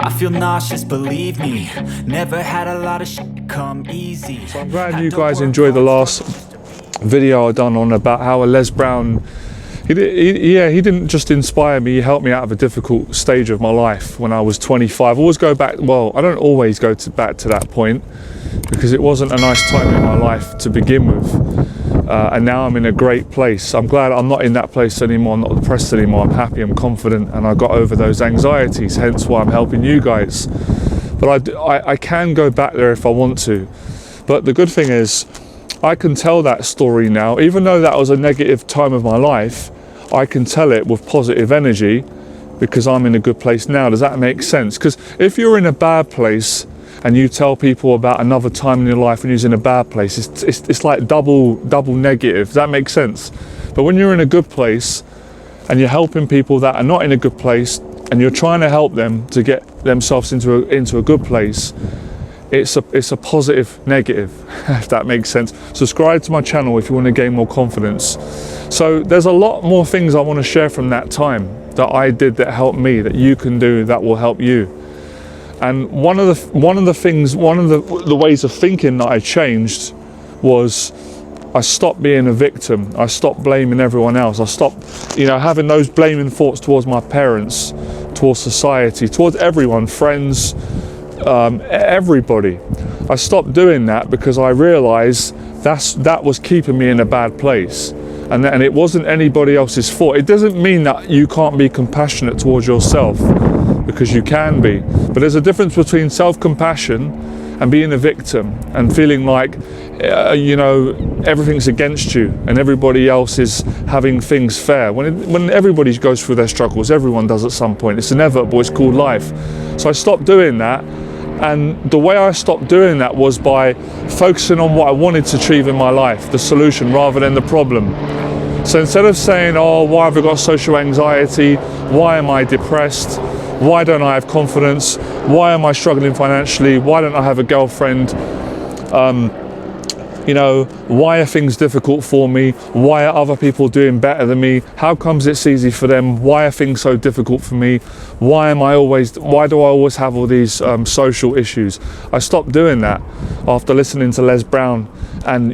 I feel nauseous, believe me. Never had a lot of shit come easy. So I'm glad you guys enjoyed the last video I done on about how a Les Brown, he didn't just inspire me, he helped me out of a difficult stage of my life when I was 25. I always go back, well, I don't always go back to that point because it wasn't a nice time in my life to begin with. And now I'm in a great place. I'm glad I'm not in that place anymore, I'm not depressed anymore, I'm happy, I'm confident, and I got over those anxieties, hence why I'm helping you guys. But I can go back there if I want to. But the good thing is, I can tell that story now, even though that was a negative time of my life, I can tell it with positive energy because I'm in a good place now. Does that make sense? Because if you're in a bad place and you tell people about another time in your life when you're in a bad place, it's like double negative. Does that make sense? But when you're in a good place and you're helping people that are not in a good place and you're trying to help them to get themselves into a good place, it's a positive negative, if that makes sense. Subscribe to my channel if you want to gain more confidence. So there's a lot more things I want to share from that time that I did that helped me, that you can do that will help you. And one of the ways of thinking that I changed was I stopped being a victim. I stopped blaming everyone else. I stopped, having those blaming thoughts towards my parents, towards society, towards everyone, friends, everybody. I stopped doing that because I realized that was keeping me in a bad place, and it wasn't anybody else's fault. It doesn't mean that you can't be compassionate towards yourself, because you can be, but there's a difference between self-compassion and being a victim and feeling like everything's against you and everybody else is having things fair. When everybody goes through their struggles, everyone does at some point. It's inevitable, it's called life. So I stopped doing that. And the way I stopped doing that was by focusing on what I wanted to achieve in my life, the solution rather than the problem. So instead of saying, oh, why have I got social anxiety? Why am I depressed? Why don't I have confidence? Why am I struggling financially? Why don't I have a girlfriend? Why are things difficult for me? Why are other people doing better than me? How comes it's easy for them? Why are things so difficult for me? Why do I always have all these social issues? I stopped doing that after listening to Les Brown and,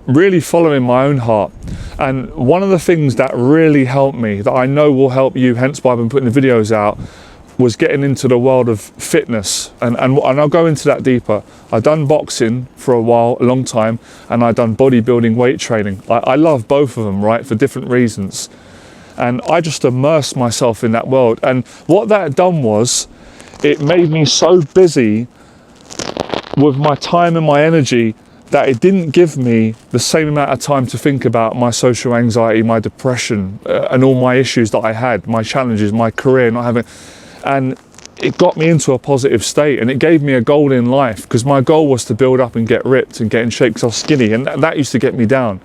really following my own heart. And one of the things that really helped me, that I know will help you, hence why I've been putting the videos out, was getting into the world of fitness, and I'll go into that deeper. I've done boxing for a long time, and I've done bodybuilding, weight training. I love both of them, right, for different reasons. And I just immersed myself in that world. And what that done was, it made me so busy with my time and my energy that it didn't give me the same amount of time to think about my social anxiety, my depression, and all my issues that I had, my challenges, my career, not having. And it got me into a positive state, and it gave me a goal in life, because my goal was to build up and get ripped and get in shape, because I was skinny, and that used to get me down.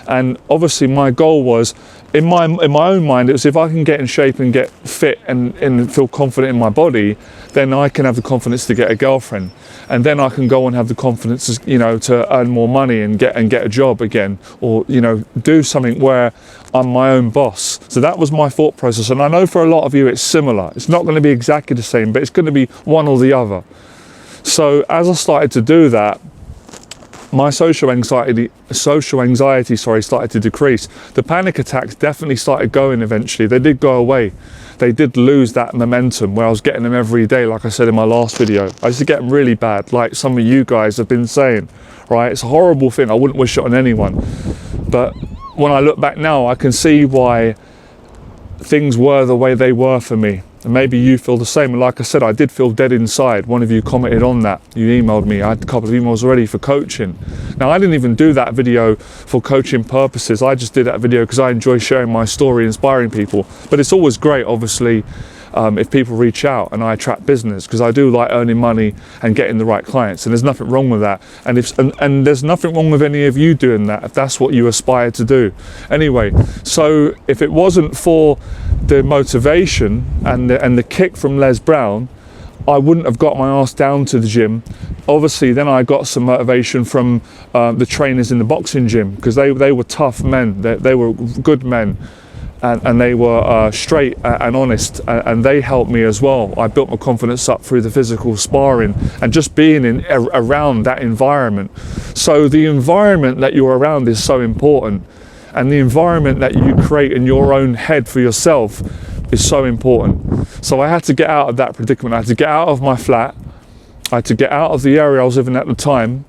And obviously my goal was, in my own mind, it was if I can get in shape and get fit and feel confident in my body, then I can have the confidence to get a girlfriend, and then I can go and have the confidence, to earn more money and get a job again, or do something where I'm my own boss. So that was my thought process, and I know for a lot of you it's similar. It's not going to be exactly the same, but it's going to be one or the other. So as I started to do that, my social anxiety started to decrease. The panic attacks definitely started going eventually. They did go away. They did lose that momentum where I was getting them every day, like I said in my last video. I used to get them really bad, like some of you guys have been saying, right? It's a horrible thing. I wouldn't wish it on anyone. But when I look back now, I can see why things were the way they were for me. And maybe you feel the same. And like I said, I did feel dead inside. One of you commented on that. You emailed me. I had a couple of emails already for coaching. Now, I didn't even do that video for coaching purposes. I just did that video because I enjoy sharing my story, inspiring people. But it's always great, obviously, if people reach out and I attract business, because I do like earning money and getting the right clients, and there's nothing wrong with that. And there's nothing wrong with any of you doing that if that's what you aspire to do. Anyway, so if it wasn't for the motivation and the kick from Les Brown, I wouldn't have got my ass down to the gym. Obviously, then I got some motivation from the trainers in the boxing gym, because they were tough men. They were good men. and they were straight and honest, and they helped me as well. I built my confidence up through the physical sparring and just being around that environment. So the environment that you're around is so important, and the environment that you create in your own head for yourself is so important. So I had to get out of that predicament. I had to get out of my flat. I had to get out of the area I was living at the time,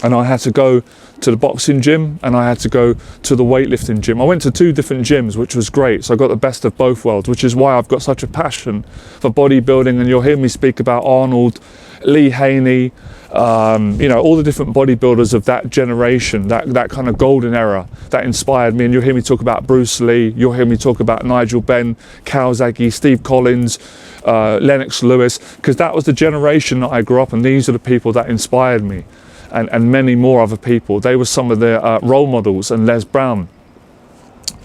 and I had to go to the boxing gym, and I had to go to the weightlifting gym. I went to 2 different gyms, which was great. So I got the best of both worlds, which is why I've got such a passion for bodybuilding. And you'll hear me speak about Arnold, Lee Haney, all the different bodybuilders of that generation, that kind of golden era that inspired me. And you'll hear me talk about Bruce Lee, you'll hear me talk about Nigel Benn, Kawasaki, Steve Collins, Lennox Lewis, because that was the generation that I grew up, and these are the people that inspired me. And many more other people. They were some of their role models, and Les Brown.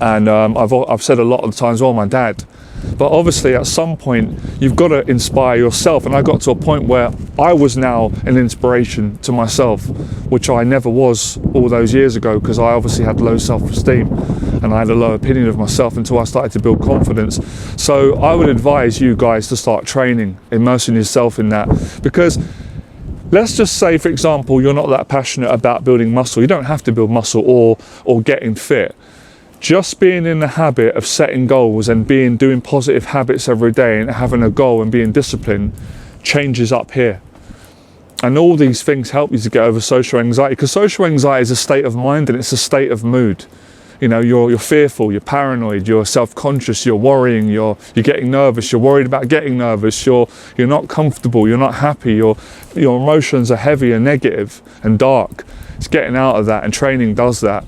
And I've said a lot of the times, well, my dad. But obviously at some point, you've got to inspire yourself. And I got to a point where I was now an inspiration to myself, which I never was all those years ago, because I obviously had low self-esteem and I had a low opinion of myself until I started to build confidence. So I would advise you guys to start training, immersing yourself in that, because let's just say, for example, you're not that passionate about building muscle. You don't have to build muscle or getting fit. Just being in the habit of setting goals and doing positive habits every day and having a goal and being disciplined changes up here. And all these things help you to get over social anxiety, because social anxiety is a state of mind and it's a state of mood. You know, you're fearful, you're paranoid, you're self-conscious, you're worrying, you're getting nervous, you're worried about getting nervous, you're not comfortable, you're not happy, your emotions are heavy and negative and dark. It's getting out of that, and training does that.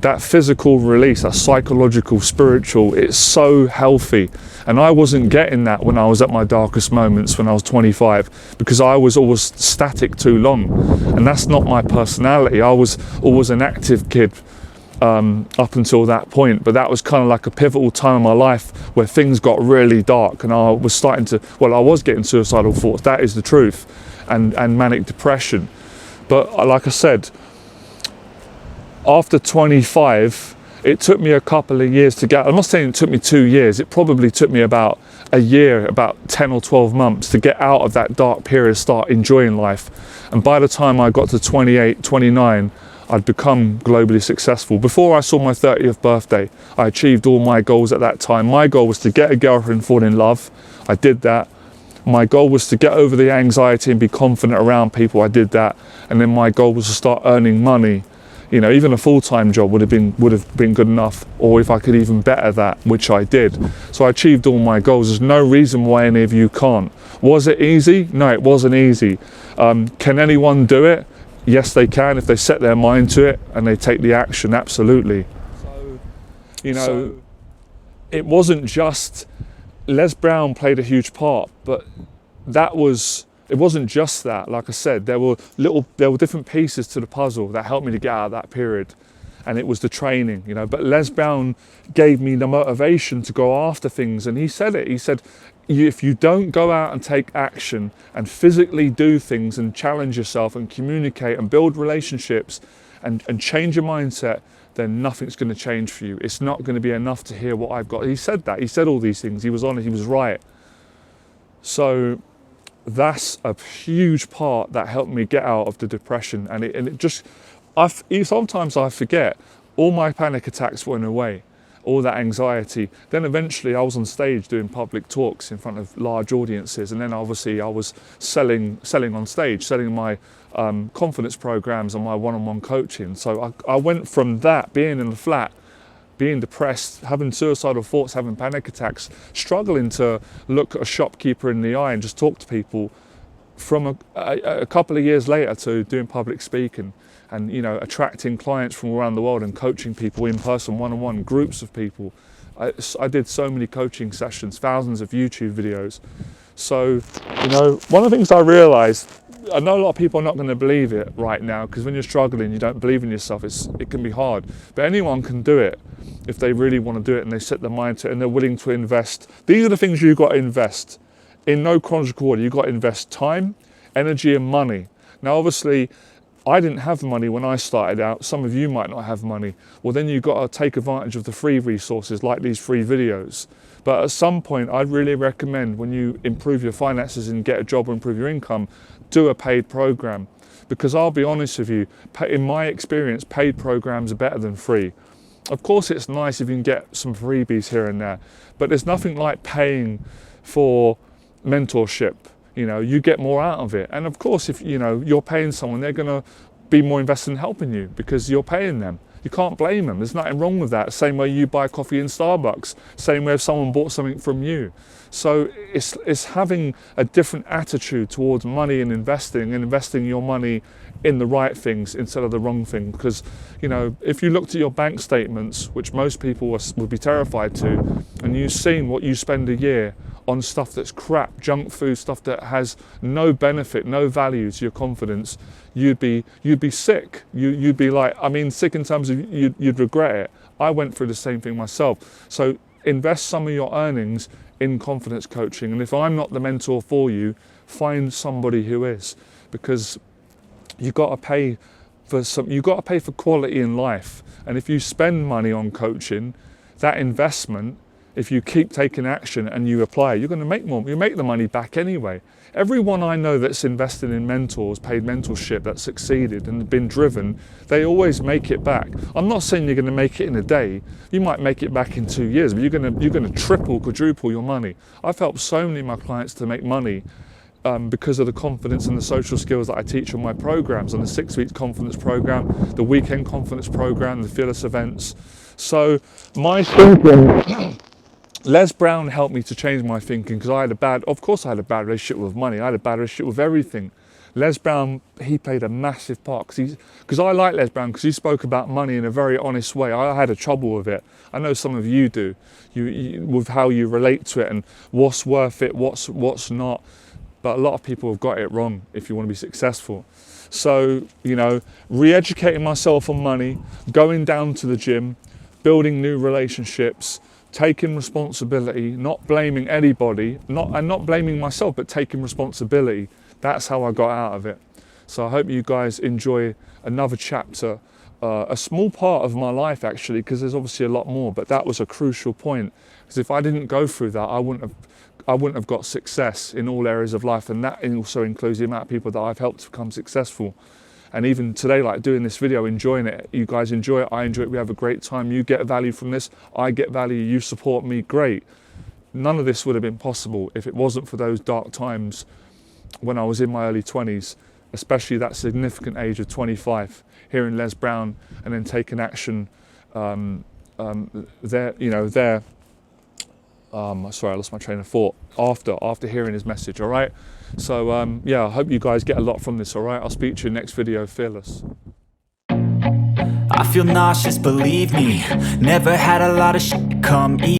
That physical release, that psychological, spiritual, it's so healthy. And I wasn't getting that when I was at my darkest moments when I was 25, because I was always static too long. And that's not my personality. I was always an active kid up until that point, but that was kind of like a pivotal time in my life where things got really dark, and I was I was getting suicidal thoughts, that is the truth, and manic depression. But like I said, after 25, it took me a couple of years to get, I'm not saying it took me 2 years, it probably took me about a year, about 10 or 12 months to get out of that dark period, start enjoying life. And by the time I got to 28, 29, I'd become globally successful. Before I saw my 30th birthday, I achieved all my goals at that time. My goal was to get a girlfriend, fall in love. I did that. My goal was to get over the anxiety and be confident around people. I did that. And then my goal was to start earning money. You know, even a full-time job would have been good enough, or if I could even better that, which I did. So I achieved all my goals. There's no reason why any of you can't. Was it easy? No, it wasn't easy. Can anyone do it? Yes, they can, if they set their mind to it and they take the action, absolutely. So, it wasn't just, Les Brown played a huge part, but it wasn't just that. Like I said, there were different pieces to the puzzle that helped me to get out of that period. And it was the training, but Les Brown gave me the motivation to go after things. And he said it, he said, if you don't go out and take action and physically do things and challenge yourself and communicate and build relationships and change your mindset, then nothing's going to change for you. It's not going to be enough to hear what I've got. He said that. He said all these things. He was honest. He was right. So that's a huge part that helped me get out of the depression. And it just, sometimes I forget, all my panic attacks went away. All that anxiety. Then eventually I was on stage doing public talks in front of large audiences, and then obviously I was selling on stage, selling my confidence programs and my one-on-one coaching. So I went from that, being in the flat, being depressed, having suicidal thoughts, having panic attacks, struggling to look a shopkeeper in the eye and just talk to people, from a couple of years later to doing public speaking. And attracting clients from around the world and coaching people in person, one-on-one, groups of people. I did so many coaching sessions, thousands of YouTube videos. So, one of the things I realized, I know a lot of people are not going to believe it right now, because when you're struggling, you don't believe in yourself, it can be hard. But anyone can do it if they really want to do it and they set their mind to it and they're willing to invest. These are the things you've got to invest. In no chronological order, you've got to invest time, energy and money. Now, obviously, I didn't have money when I started out. Some of you might not have money. Well, then you've got to take advantage of the free resources like these free videos. But at some point, I'd really recommend when you improve your finances and get a job or improve your income, do a paid program. Because I'll be honest with you, in my experience, paid programs are better than free. Of course, it's nice if you can get some freebies here and there, but there's nothing like paying for mentorship. You know, you get more out of it. And of course, if you know you're paying someone, they're going to be more invested in helping you because you're paying them. You can't blame them. There's nothing wrong with that. Same way you buy coffee in Starbucks. Same way if someone bought something from you. So it's having a different attitude towards money and investing your money in the right things instead of the wrong thing. Because, you know, if you looked at your bank statements, which most people would be terrified to, and you've seen what you spend a year on stuff that's crap, junk food, stuff that has no benefit, no value to your confidence, you'd be sick. You'd be like, I mean, sick in terms of you'd regret it. I went through the same thing myself. So invest some of your earnings in confidence coaching. And if I'm not the mentor for you, find somebody who is, because you've got to pay for quality in life. And if you spend money on coaching, that investment, if you keep taking action and you apply, you're going to make more. You make the money back anyway. Everyone I know that's invested in mentors, paid mentorship, that's succeeded and been driven, they always make it back. I'm not saying you're going to make it in a day. You might make it back in 2 years, but you're going to triple, quadruple your money. I've helped so many of my clients to make money because of the confidence and the social skills that I teach on my programs, on the 6-week confidence program, the weekend confidence program, the fearless events. So my thinking, Les Brown helped me to change my thinking because I had a bad relationship with money. I had a bad relationship with everything. Les Brown, he played a massive part because I like Les Brown because he spoke about money in a very honest way. I had a trouble with it. I know some of you do, with how you relate to it and what's worth it, what's not. But a lot of people have got it wrong if you want to be successful. So, you know, re-educating myself on money, going down to the gym, building new relationships, taking responsibility, not blaming anybody, not blaming myself, but taking responsibility. That's how I got out of it. So I hope you guys enjoy another chapter, a small part of my life actually, because there's obviously a lot more, but that was a crucial point. Because if I didn't go through that, I wouldn't have got success in all areas of life, and that also includes the amount of people that I've helped to become successful. And even today, like doing this video, enjoying it. You guys enjoy it, I enjoy it, we have a great time. You get value from this, I get value, you support me, great. None of this would have been possible if it wasn't for those dark times when I was in my early 20s, especially that significant age of 25, hearing Les Brown and then taking action sorry, I lost my train of thought after hearing his message, all right? So, yeah, I hope you guys get a lot from this, all right? I'll speak to you next video, Fearless. I feel nauseous, believe me. Never had a lot of shit come easy.